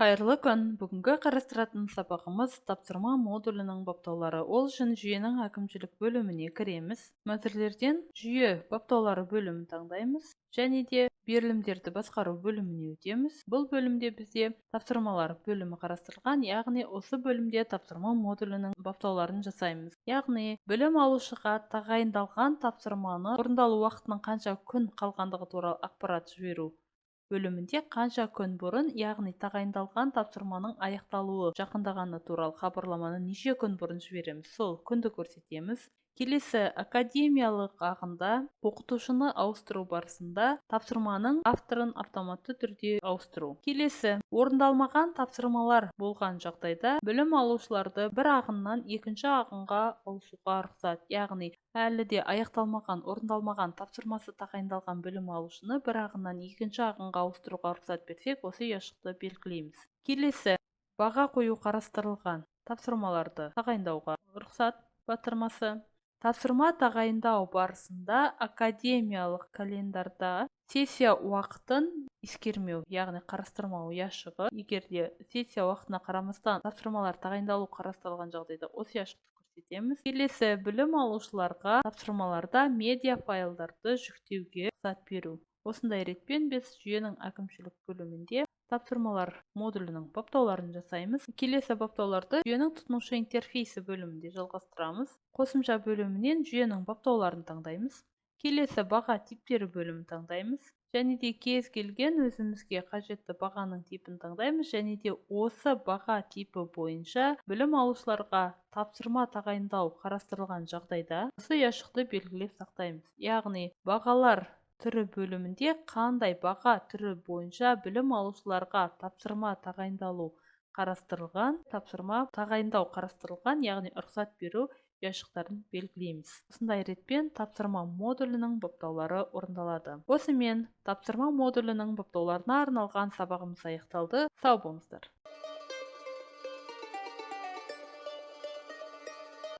Қайырлы күн. Бүгінгі қарастыратын сабағымыз тапсырма модулінің баптаулары. Ол үшін жүйенің әкімшілік бөліміне кіреміз. Мәтірлерден жүйе баптаулары бөлімін таңдаймыз. Және де берілімдерді басқару бөліміне өтеміз. Бұл бөлімде бізде тапсырмалар бөлімі қарастырылған, яғни осы бөлімде тапсырма модулінің баптауларын жасаймыз. Яғни білім алушыға тағайындалған тапсырманы орындалу уақытының қанша күн қалғандығы туралы ақпарат жіберу бөлімінде қанша күн бұрын, яғни тағайындалған тапсырманың аяқталуы жақындағаны туралы хабарламаны неше күн бұрын жібереміз, сол күнді көрсетеміз. Келесі, академиялық ағында оқытушыны ауыстыру барысында тапсырманың авторын автоматты түрде ауыстыру. Келесі, орындалмаған тапсырмалар болған жағдайда білім алушыларды бір ағыннан екінші ағынға ауысуға рұқсат, яғни әлі де аяқталмаған, орындалмаған тапсырмасы тағайындалған білім алушыны бір ағыннан екінші ағынға ауыстыруға рұқсат берсек, осы ұяшықты белгілейміз. Келесі, баға қою қарастырылған тапсырмаларды тағайындауға рұқсат батырмасы. Тапсырма тағайындау барысында академиялық календарда сессия уақытын ескермеу, яғни қарастырмау ұяшығы. Егер де сессия уақытына қарамастан тапсырмалар тағайындалу қарастырылған жағдайда осы ұяшықты көрсетеміз. Келесі, білім алушыларға тапсырмаларда медиа файлдарды жүктеуге рұқсат беру. Осындай ретпен біз жүйенің әкімшілік бөлімінде тапсырмалар модулінің баптауларын жасаймыз. Келесі баптауларды жүйенің тұтынушы интерфейсі бөлімінде жалғастырамыз. Қосымша бөлімінен жүйенің баптауларын таңдаймыз. Келесі баға типтері бөлімін таңдаймыз. Және де кез келген өзімізге қажетті бағаның типін таңдаймыз. Және де осы баға типі бойынша білім алушыларға тапсырма тағайындау қарастырылған жағдайда осы ұяшықты белгілеп сақтаймыз. Яғни бағалар түрі бөлімінде қандай баға түрі бойынша білім алушыларға тапсырма тағайындалу қарастырылған, тапсырма тағайындау қарастырылған, яғни рұқсат беру ұяшықтарын белгілейміз. Осындай ретпен тапсырма модулінің баптаулары орындалады. Осымен тапсырма модулінің баптауларына арналған сабағымыз аяқталды. Сау болыңыздар.